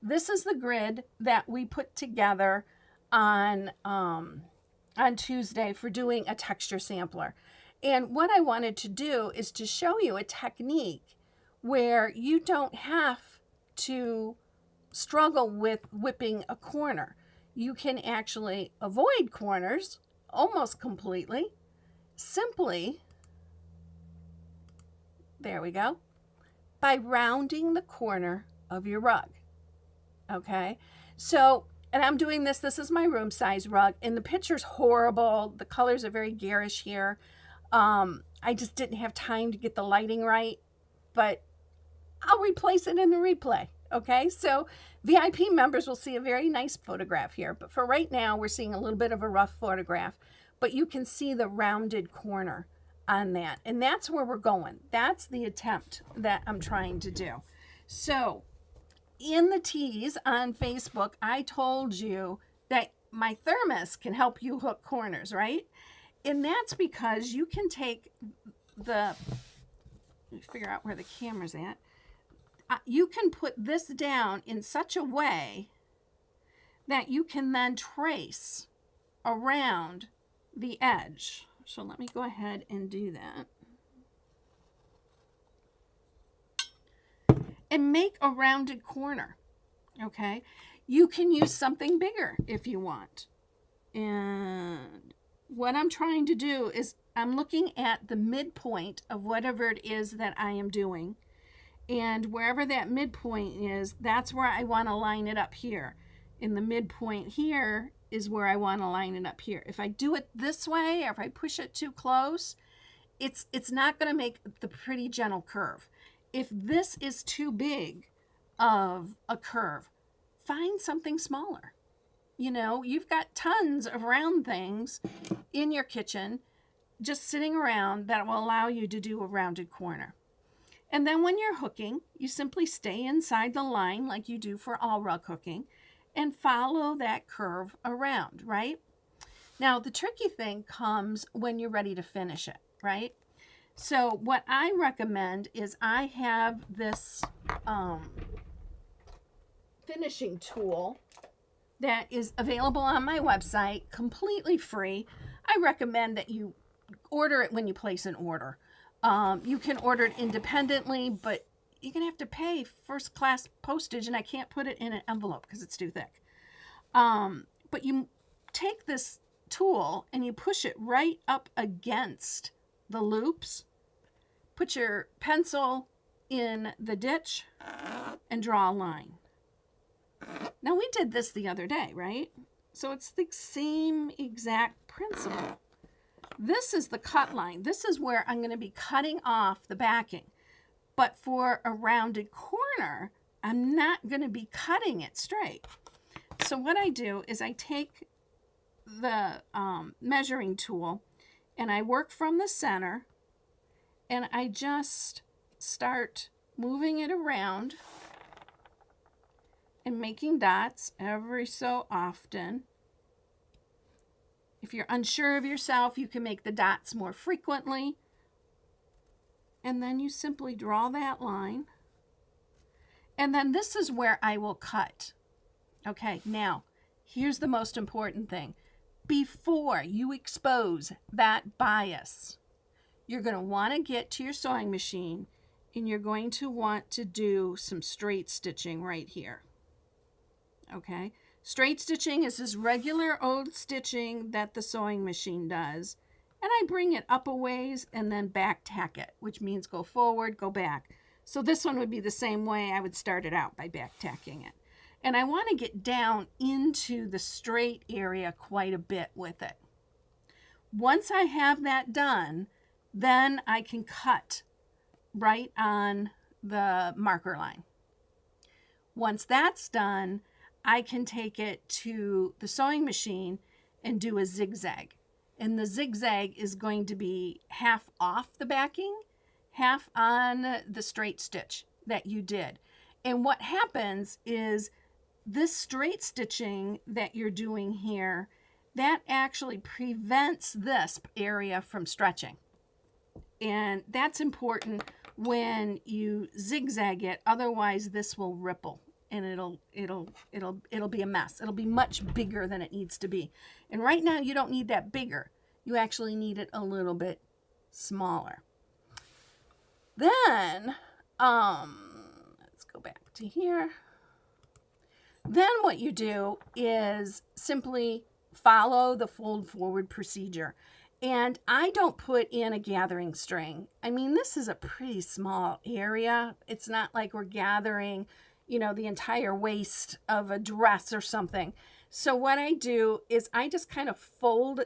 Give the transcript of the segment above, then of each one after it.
this is the grid that we put together on Tuesday for doing a texture sampler. And what I wanted to do is to show you a technique where you don't have to struggle with whipping a corner. You can actually avoid corners almost completely, simply, there we go, by rounding the corner of your rug. Okay, so, and I'm doing this is my room size rug, and the picture's horrible. The colors are very garish here. I just didn't have time to get the lighting right, but I'll replace it in the replay. Okay, so VIP members will see a very nice photograph here, but for right now, we're seeing a little bit of a rough photograph, but you can see the rounded corner on that, and that's where we're going. That's the attempt that I'm trying to do. So in the tease on Facebook, I told you that my thermos can help you hook corners, right? And that's because you can take let me figure out where the camera's at. You can put this down in such a way that you can then trace around the edge. So let me go ahead and do that. And make a rounded corner, okay? You can use something bigger if you want. And what I'm trying to do is I'm looking at the midpoint of whatever it is that I am doing. And wherever that midpoint is, that's where I want to line it up here. In the midpoint here is where I want to line it up here. If I do it this way, or if I push it too close, it's not going to make the pretty gentle curve. If this is too big of a curve, find something smaller. You know, you've got tons of round things in your kitchen just sitting around that will allow you to do a rounded corner. And then when you're hooking, you simply stay inside the line like you do for all rug hooking and follow that curve around, right? Now, the tricky thing comes when you're ready to finish it, right? So what I recommend is I have this finishing tool that is available on my website, completely free. I recommend that you order it when you place an order. You can order it independently, but you're going to have to pay first class postage, and I can't put it in an envelope because it's too thick. But you take this tool and you push it right up against the loops, put your pencil in the ditch, and draw a line. Now, we did this the other day, right? So it's the same exact principle. This is the cut line. This is where I'm going to be cutting off the backing. But for a rounded corner, I'm not going to be cutting it straight. So what I do is I take the measuring tool and I work from the center, and I just start moving it around and making dots every so often. If you're unsure of yourself, you can make the dots more frequently. And then you simply draw that line. And then this is where I will cut. Okay, now, here's the most important thing. Before you expose that bias, you're going to want to get to your sewing machine, and you're going to want to do some straight stitching right here. Okay? Straight stitching is this regular old stitching that the sewing machine does. And I bring it up a ways and then back tack it, which means go forward, go back. So this one would be the same way. I would start it out by back tacking it. And I want to get down into the straight area quite a bit with it. Once I have that done, then I can cut right on the marker line. Once that's done, I can take it to the sewing machine and do a zigzag. And the zigzag is going to be half off the backing, half on the straight stitch that you did. And what happens is this straight stitching that you're doing here, that actually prevents this area from stretching. And that's important when you zigzag it, otherwise this will ripple and it'll be a mess. It'll be much bigger than it needs to be. And right now you don't need that bigger. You actually need it a little bit smaller. Then, let's go back to here. Then what you do is simply follow the fold forward procedure. And I don't put in a gathering string. I mean, this is a pretty small area. It's not like we're gathering, the entire waist of a dress or something. So what I do is I just kind of fold,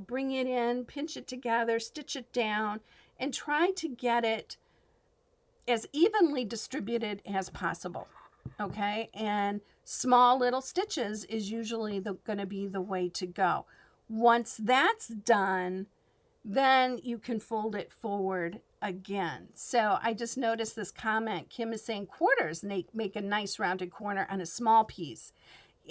bring it in, pinch it together, stitch it down, and try to get it as evenly distributed as possible. Okay, and small little stitches is usually going to be the way to go. Once that's done, then you can fold it forward again. So I just noticed this comment. Kim is saying quarters make a nice rounded corner on a small piece.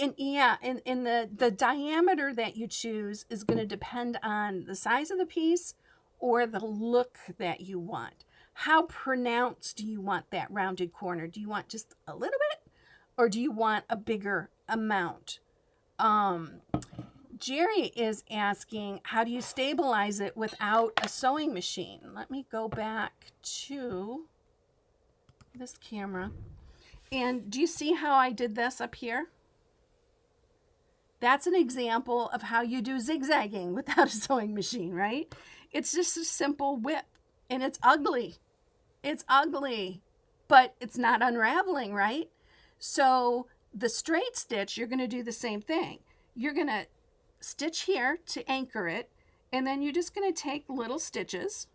And yeah, and the diameter that you choose is going to depend on the size of the piece or the look that you want. How pronounced do you want that rounded corner? Do you want just a little bit, or do you want a bigger amount? Jerry is asking, how do you stabilize it without a sewing machine? Let me go back to this camera. And do you see how I did this up here? That's an example of how you do zigzagging without a sewing machine, right? It's just a simple whip, and it's ugly. It's ugly, but it's not unraveling, right? So the straight stitch, you're going to do the same thing. You're going to stitch here to anchor it, and then you're just going to take little stitches,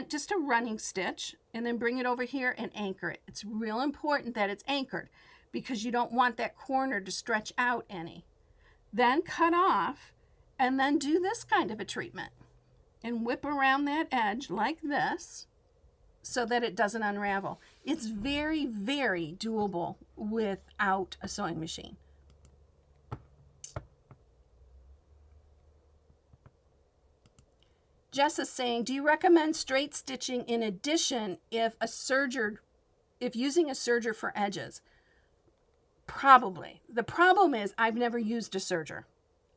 just a running stitch, and then bring it over here and anchor it. It's real important that it's anchored because you don't want that corner to stretch out any. Then cut off, and then do this kind of a treatment and whip around that edge like this so that it doesn't unravel. It's very, very doable without a sewing machine. Jess is saying, do you recommend straight stitching in addition if using a serger for edges? Probably. The problem is I've never used a serger.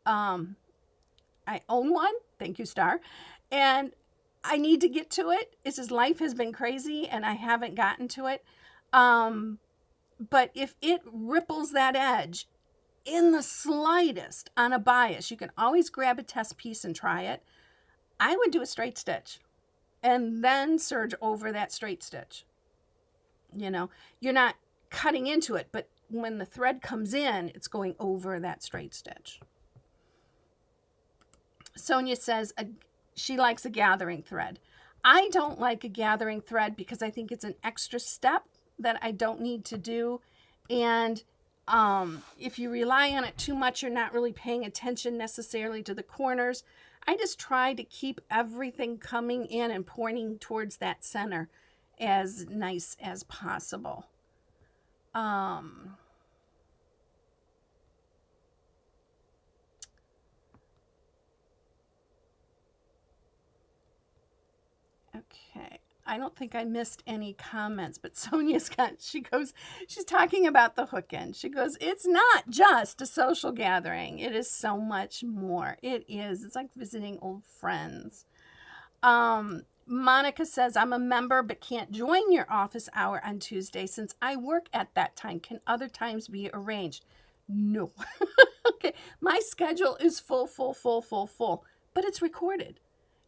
I own one. Thank you, Star. And I need to get to it. It's just life has been crazy and I haven't gotten to it. But if it ripples that edge in the slightest on a bias, you can always grab a test piece and try it. I would do a straight stitch and then serge over that straight stitch. You're not cutting into it, but when the thread comes in, it's going over that straight stitch. Sonia says she likes a gathering thread. I don't like a gathering thread because I think it's an extra step that I don't need to do. And if you rely on it too much, you're not really paying attention necessarily to the corners. I just try to keep everything coming in and pointing towards that center as nice as possible. Okay, I don't think I missed any comments, but Sonia's she's talking about the hook end. She goes, it's not just a social gathering. It is so much more. It is. It's like visiting old friends. Monica says, I'm a member but can't join your office hour on Tuesday since I work at that time. Can other times be arranged? No. Okay, my schedule is full, but it's recorded.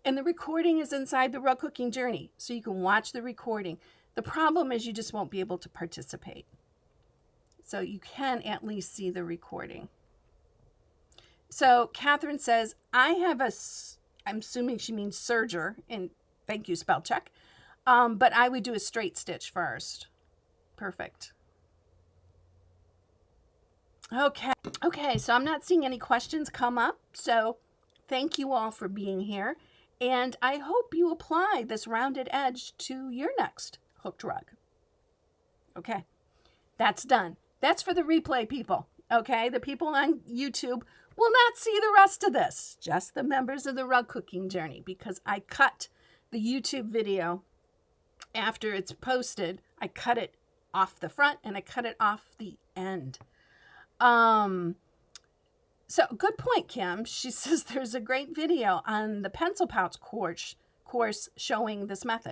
And the recording is inside the Rug Cooking Journey, so you can watch the recording. The problem is you just won't be able to participate. So you can at least see the recording. So Catherine says, I'm assuming she means serger, and thank you, spell check. But I would do a straight stitch first. Perfect. Okay, so I'm not seeing any questions come up. So thank you all for being here. And I hope you apply this rounded edge to your next hooked rug. Okay, that's done. That's for the replay people. Okay, the people on YouTube will not see the rest of this, just the members of the Rug Cooking Journey, because I cut the YouTube video after it's posted. I cut it off the front and I cut it off the end. So good point, Kim. She says there's a great video on the pencil pouch course showing this method.